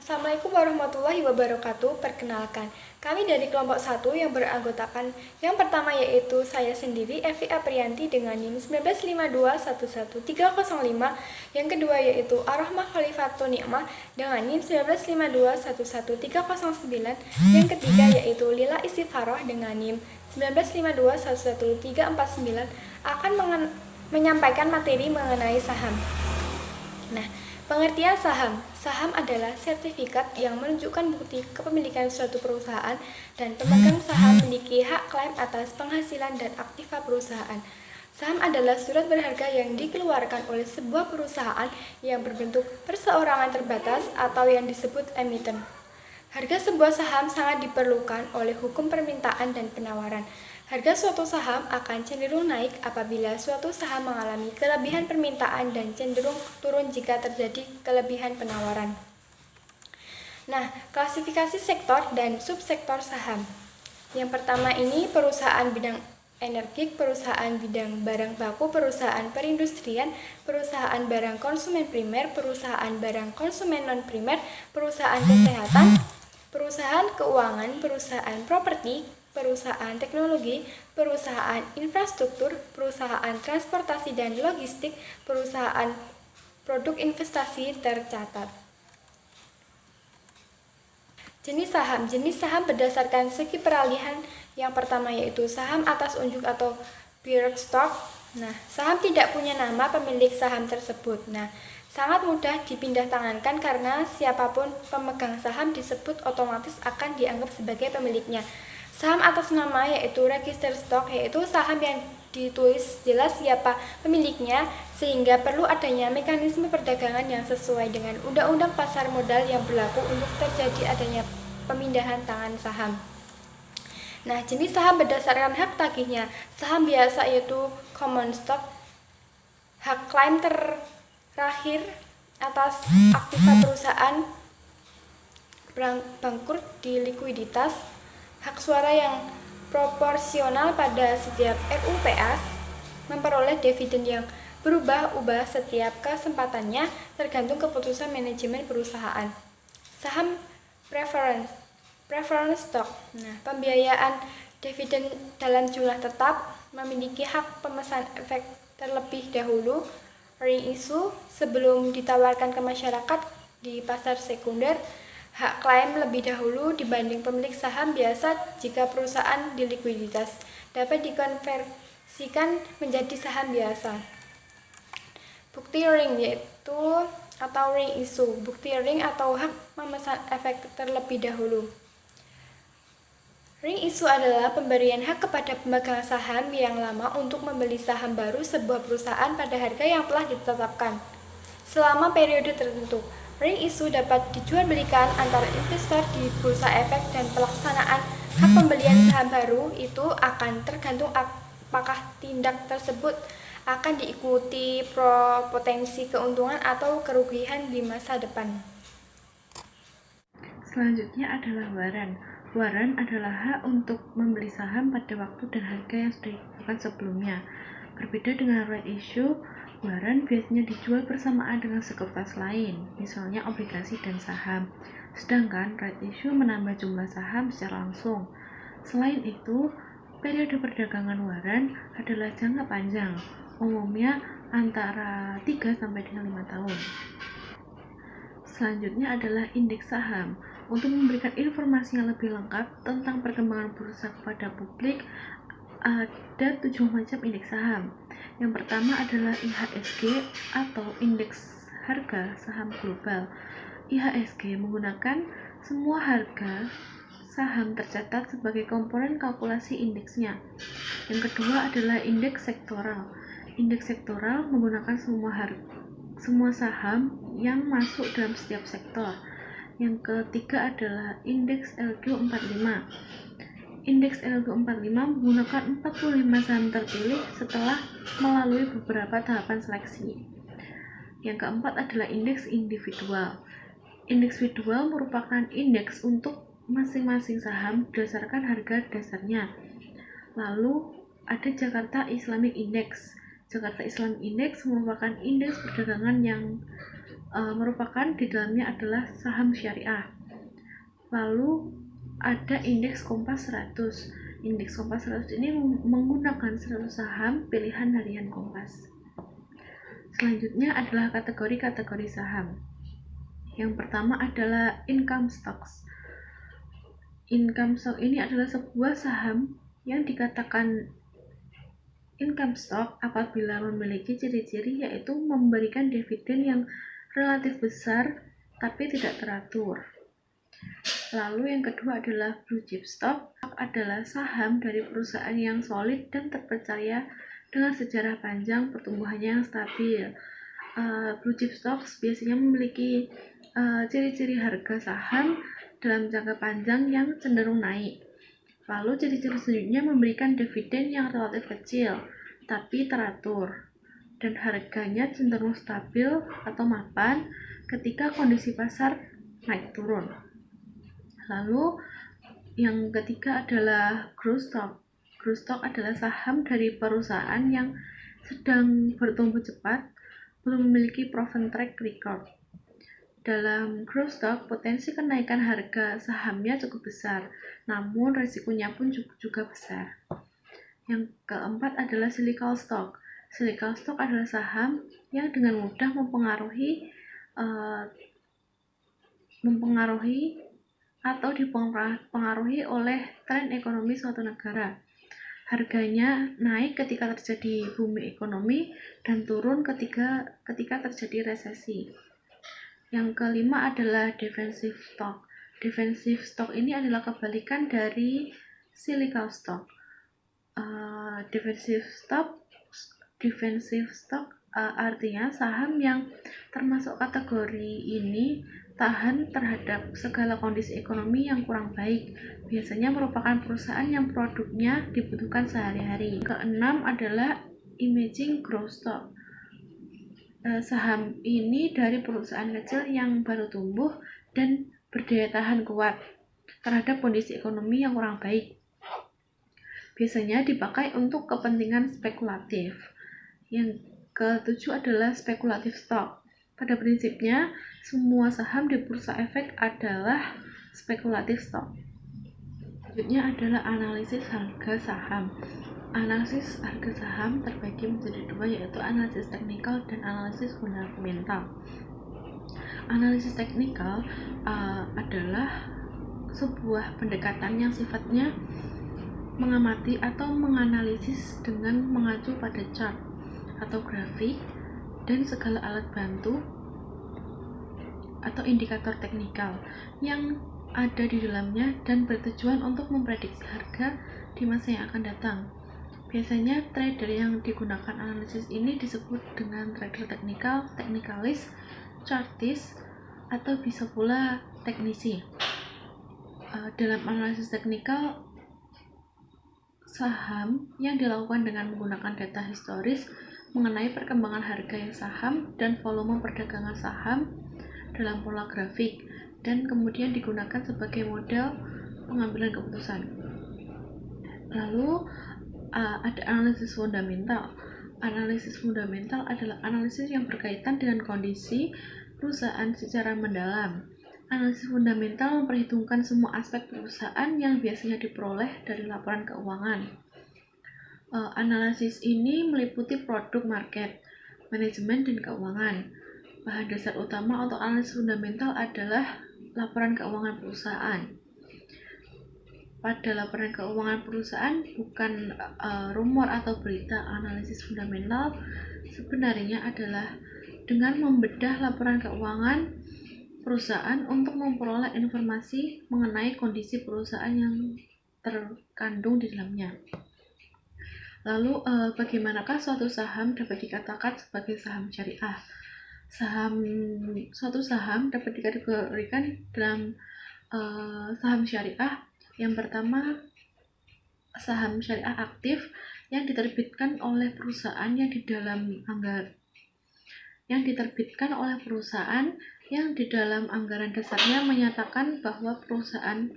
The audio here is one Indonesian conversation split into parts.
Assalamualaikum warahmatullahi wabarakatuh. Perkenalkan, kami dari kelompok 1 yang beranggotakan yang pertama yaitu saya sendiri, Evi Aprianti dengan NIM 195211305. Yang kedua yaitu Ar-Rahmah Khalifatun Nikmah dengan NIM 195211309. Yang ketiga yaitu Lila Istifaroh dengan NIM 195211349 akan menyampaikan materi mengenai saham. Nah, pengertian saham. Saham adalah sertifikat yang menunjukkan bukti kepemilikan suatu perusahaan dan pemegang saham memiliki hak klaim atas penghasilan dan aktiva perusahaan. Saham adalah surat berharga yang dikeluarkan oleh sebuah perusahaan yang berbentuk perseorangan terbatas atau yang disebut emiten. Harga sebuah saham sangat diperlukan oleh hukum permintaan dan penawaran. Harga suatu saham akan cenderung naik apabila suatu saham mengalami kelebihan permintaan dan cenderung turun jika terjadi kelebihan penawaran. Nah, klasifikasi sektor dan subsektor saham. Yang pertama ini perusahaan bidang energi, perusahaan bidang barang baku, perusahaan perindustrian, perusahaan barang konsumen primer, perusahaan barang konsumen non-primer, perusahaan kesehatan, perusahaan keuangan, perusahaan properti, perusahaan teknologi, perusahaan infrastruktur, perusahaan transportasi dan logistik, perusahaan produk investasi tercatat. Jenis saham. Jenis saham berdasarkan segi peralihan. Yang pertama yaitu saham atas unjuk atau pure stock. Nah, saham tidak punya nama pemilik saham tersebut. Nah, sangat mudah dipindah tangankan karena siapapun pemegang saham disebut otomatis akan dianggap sebagai pemiliknya. Saham atas nama yaitu register stock, yaitu saham yang ditulis jelas siapa pemiliknya sehingga perlu adanya mekanisme perdagangan yang sesuai dengan undang-undang pasar modal yang berlaku untuk terjadi adanya pemindahan tangan saham. Nah, jenis saham berdasarkan hak tagihnya. Saham biasa yaitu common stock, hak klaim terakhir atas aktiva perusahaan bangkrut di likuiditas, hak suara yang proporsional pada setiap RUPS, memperoleh dividen yang berubah-ubah setiap kesempatannya tergantung keputusan manajemen perusahaan. Saham preference stock. Nah, pembiayaan dividen dalam jumlah tetap, memiliki hak pemesan efek terlebih dahulu, ring issue sebelum ditawarkan ke masyarakat di pasar sekunder, hak klaim lebih dahulu dibanding pemilik saham biasa jika perusahaan di likuiditas, dapat dikonversikan menjadi saham biasa. Bukti ring yaitu atau ring issue, bukti ring atau hak memesan efek terlebih dahulu. Ring issue adalah pemberian hak kepada pemegang saham yang lama untuk membeli saham baru sebuah perusahaan pada harga yang telah ditetapkan selama periode tertentu. Ring issue dapat dijual belikan antara investor di bursa efek dan pelaksanaan hak pembelian saham baru itu akan tergantung apakah tindak tersebut akan diikuti potensi keuntungan atau kerugian di masa depan. Selanjutnya adalah waran. Waran adalah hak untuk membeli saham pada waktu dan harga yang sudah ditentukan sebelumnya. Berbeda dengan right issue, waran biasanya dijual bersamaan dengan sekuritas lain, misalnya obligasi dan saham. Sedangkan right issue menambah jumlah saham secara langsung. Selain itu, periode perdagangan waran adalah jangka panjang, umumnya antara 3 sampai dengan 5 tahun. Selanjutnya adalah indeks saham. Untuk memberikan informasi yang lebih lengkap tentang perkembangan bursa kepada publik, ada 7 macam indeks saham. Yang pertama adalah IHSG atau indeks harga saham global. IHSG menggunakan semua harga saham tercatat sebagai komponen kalkulasi indeksnya. Yang kedua adalah indeks sektoral. Indeks sektoral menggunakan semua saham yang masuk dalam setiap sektor. Yang ketiga adalah indeks LQ45. Indeks LQ45 menggunakan 45 saham terpilih setelah melalui beberapa tahapan seleksi. Yang keempat adalah indeks individual. Indeks individual merupakan indeks untuk masing-masing saham berdasarkan harga dasarnya. Lalu ada Jakarta Islamic Index. Jakarta Islamic Index merupakan indeks perdagangan yang merupakan di dalamnya adalah saham syariah. Lalu ada indeks Kompas 100. Indeks Kompas 100 ini menggunakan 100 saham pilihan harian Kompas. Selanjutnya adalah kategori-kategori saham. Yang pertama adalah income stocks. Income stock ini adalah sebuah saham yang dikatakan income stock apabila memiliki ciri-ciri yaitu memberikan dividen yang relatif besar tapi tidak teratur. Lalu yang kedua adalah blue chip stock, adalah saham dari perusahaan yang solid dan terpercaya dengan sejarah panjang pertumbuhannya yang stabil. Blue chip stocks biasanya memiliki ciri-ciri harga saham dalam jangka panjang yang cenderung naik. Lalu ciri-ciri selanjutnya memberikan dividen yang relatif kecil tapi teratur dan harganya cenderung stabil atau mapan ketika kondisi pasar naik turun. Lalu yang ketiga adalah growth stock. Growth stock adalah saham dari perusahaan yang sedang bertumbuh cepat, belum memiliki proven track record. Dalam growth stock, potensi kenaikan harga sahamnya cukup besar, namun risikonya pun juga besar. Yang keempat adalah cyclical stock. Cyclical stock adalah saham yang dengan mudah mempengaruhi atau dipengaruhi oleh tren ekonomi suatu negara. Harganya naik ketika terjadi booming ekonomi dan turun ketika terjadi resesi. Yang kelima adalah defensive stock. Defensive stock ini adalah kebalikan dari cyclical stock. Defensive stock artinya saham yang termasuk kategori ini tahan terhadap segala kondisi ekonomi yang kurang baik. Biasanya merupakan perusahaan yang produknya dibutuhkan sehari-hari. Keenam adalah emerging growth stock. Saham ini dari perusahaan kecil yang baru tumbuh dan berdaya tahan kuat terhadap kondisi ekonomi yang kurang baik. Biasanya dipakai untuk kepentingan spekulatif. Yang ketujuh adalah speculative stock. Pada prinsipnya, semua saham di bursa efek adalah speculative stock. Selanjutnya adalah analisis harga saham. Analisis harga saham terbagi menjadi dua, yaitu analisis teknikal dan analisis fundamental. Analisis teknikal adalah sebuah pendekatan yang sifatnya mengamati atau menganalisis dengan mengacu pada chart atau grafik dan segala alat bantu atau indikator teknikal yang ada di dalamnya dan bertujuan untuk memprediksi harga di masa yang akan datang. Biasanya trader yang digunakan analisis ini disebut dengan trader teknikal, teknikalis, chartist, atau bisa pula teknisi. Dalam analisis teknikal, saham yang dilakukan dengan menggunakan data historis mengenai perkembangan harga saham dan volume perdagangan saham dalam pola grafik dan kemudian digunakan sebagai model pengambilan keputusan. Lalu ada analisis fundamental. Analisis fundamental adalah analisis yang berkaitan dengan kondisi perusahaan secara mendalam. Analisis fundamental memperhitungkan semua aspek perusahaan yang biasanya diperoleh dari laporan keuangan. Analisis ini meliputi produk, market, manajemen, dan keuangan. Bahan dasar utama untuk analisis fundamental adalah laporan keuangan perusahaan. Pada laporan keuangan perusahaan bukan rumor atau berita. Analisis fundamental sebenarnya adalah dengan membedah laporan keuangan perusahaan untuk memperoleh informasi mengenai kondisi perusahaan yang terkandung di dalamnya. Lalu bagaimanakah suatu saham dapat dikatakan sebagai saham syariah? Suatu saham dapat dikategorikan dalam saham syariah. Yang pertama, saham syariah aktif yang diterbitkan oleh perusahaan yang di dalam anggaran dasarnya menyatakan bahwa perusahaan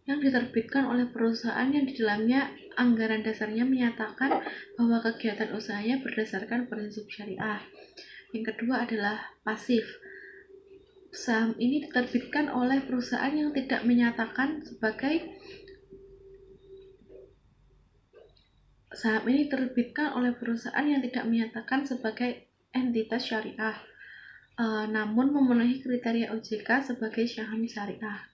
yang diterbitkan oleh perusahaan yang di dalamnya anggaran dasarnya menyatakan bahwa kegiatan usahanya berdasarkan prinsip syariah. Yang kedua adalah pasif. Saham ini diterbitkan oleh perusahaan yang tidak menyatakan sebagai entitas syariah, namun memenuhi kriteria OJK sebagai saham syariah.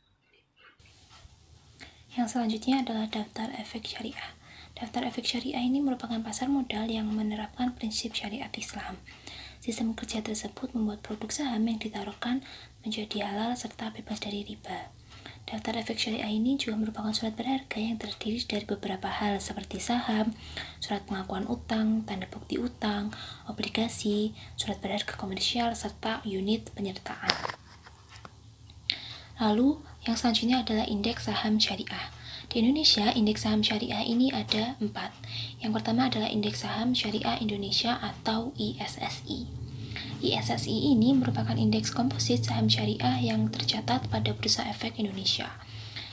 Yang selanjutnya adalah daftar efek syariah. Daftar efek syariah ini merupakan pasar modal yang menerapkan prinsip syariat Islam. Sistem kerja tersebut membuat produk saham yang ditaruhkan menjadi halal serta bebas dari riba. Daftar efek syariah ini juga merupakan surat berharga yang terdiri dari beberapa hal seperti saham, surat pengakuan utang, tanda bukti utang, obligasi, surat berharga komersial, serta unit penyertaan. Lalu, yang selanjutnya adalah indeks saham syariah. Di Indonesia, indeks saham syariah ini ada 4. Yang pertama adalah indeks saham syariah Indonesia atau ISSI. ISSI ini merupakan indeks komposit saham syariah yang tercatat pada Bursa Efek Indonesia.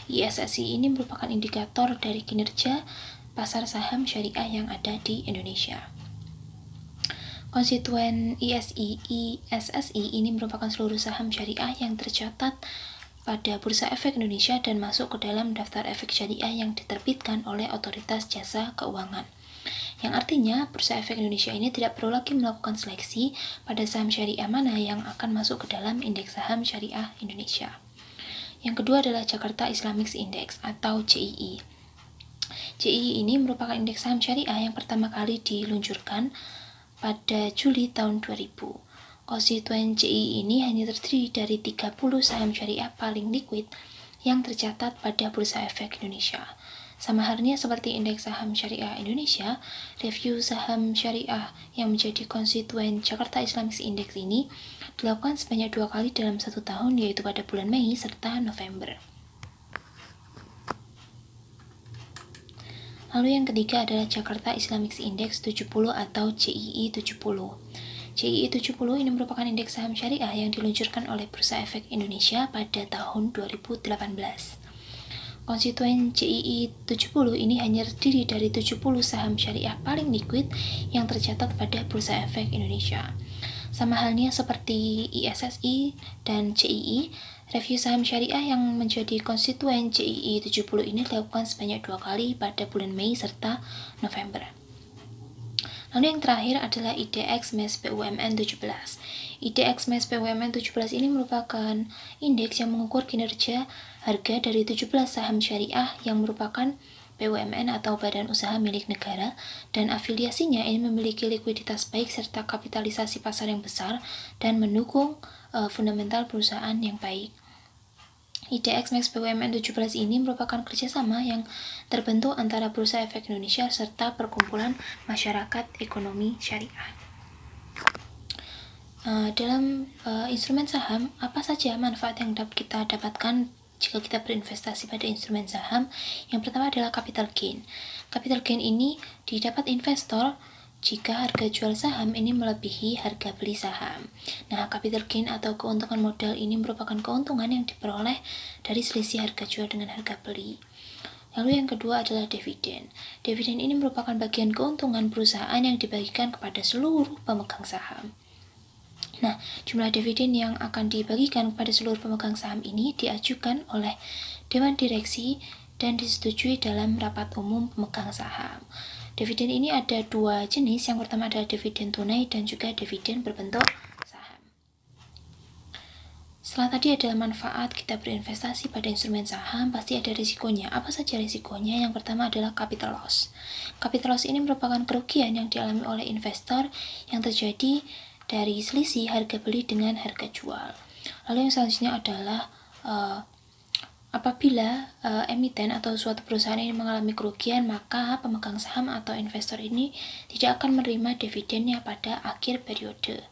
ISSI ini merupakan indikator dari kinerja pasar saham syariah yang ada di Indonesia. Konstituen ISSI ini merupakan seluruh saham syariah yang tercatat pada Bursa Efek Indonesia dan masuk ke dalam daftar efek syariah yang diterbitkan oleh Otoritas Jasa Keuangan. Yang artinya, Bursa Efek Indonesia ini tidak perlu lagi melakukan seleksi pada saham syariah mana yang akan masuk ke dalam indeks saham syariah Indonesia. Yang kedua adalah Jakarta Islamic Index atau JII. JII ini merupakan indeks saham syariah yang pertama kali diluncurkan pada Juli tahun 2000. Konstituen JII ini hanya terdiri dari 30 saham syariah paling liquid yang tercatat pada Bursa Efek Indonesia. Sama halnya seperti indeks saham syariah Indonesia, review saham syariah yang menjadi konstituen Jakarta Islamic Index ini dilakukan sebanyak 2 kali dalam 1 tahun, yaitu pada bulan Mei serta November. Lalu yang ketiga adalah Jakarta Islamic Index 70 atau JII 70. JII 70 ini merupakan indeks saham syariah yang diluncurkan oleh Bursa Efek Indonesia pada tahun 2018. Konstituen JII 70 ini hanya terdiri dari 70 saham syariah paling liquid yang tercatat pada Bursa Efek Indonesia. Sama halnya seperti ISSI dan JII, review saham syariah yang menjadi konstituen JII 70 ini dilakukan sebanyak 2 kali pada bulan Mei serta November. Lalu yang terakhir adalah IDX MES BUMN 17. IDX MES BUMN 17 ini merupakan indeks yang mengukur kinerja harga dari 17 saham syariah yang merupakan BUMN atau badan usaha milik negara, dan afiliasinya ini memiliki likuiditas baik serta kapitalisasi pasar yang besar dan mendukung fundamental perusahaan yang baik. IDX MES BUMN 17 ini merupakan kerjasama yang terbentuk antara Bursa Efek Indonesia serta Perkumpulan Masyarakat Ekonomi Syariah. Dalam instrumen saham, apa saja manfaat yang dapat kita dapatkan jika kita berinvestasi pada instrumen saham? Yang pertama adalah capital gain. Capital gain ini didapat investor jika harga jual saham ini melebihi harga beli saham. Nah, capital gain atau keuntungan modal ini merupakan keuntungan yang diperoleh dari selisih harga jual dengan harga beli. Lalu yang kedua adalah dividen. Dividen ini merupakan bagian keuntungan perusahaan yang dibagikan kepada seluruh pemegang saham. Nah, jumlah dividen yang akan dibagikan kepada seluruh pemegang saham ini diajukan oleh Dewan Direksi dan disetujui dalam rapat umum pemegang saham. Dividen ini ada 2 jenis, yang pertama adalah dividen tunai dan juga dividen berbentuk saham. Setelah tadi adalah manfaat kita berinvestasi pada instrumen saham, pasti ada risikonya. Apa saja risikonya? Yang pertama adalah capital loss. Capital loss ini merupakan kerugian yang dialami oleh investor yang terjadi dari selisih harga beli dengan harga jual. Lalu yang selanjutnya adalah apabila emiten atau suatu perusahaan ini mengalami kerugian, maka pemegang saham atau investor ini tidak akan menerima dividennya pada akhir periode.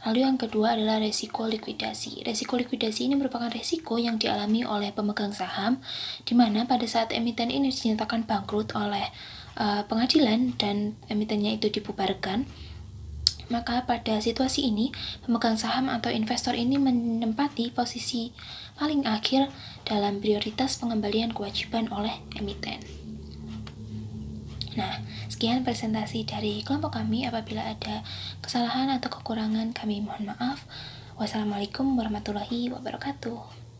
Lalu yang kedua adalah resiko likuidasi. Resiko likuidasi ini merupakan resiko yang dialami oleh pemegang saham, di mana pada saat emiten ini dinyatakan bangkrut oleh pengadilan dan emitennya itu dibubarkan, maka pada situasi ini pemegang saham atau investor ini menempati posisi paling akhir dalam prioritas pengembalian kewajiban oleh emiten. Nah, sekian presentasi dari kelompok kami. Apabila ada kesalahan atau kekurangan, kami mohon maaf. Wassalamualaikum warahmatullahi wabarakatuh.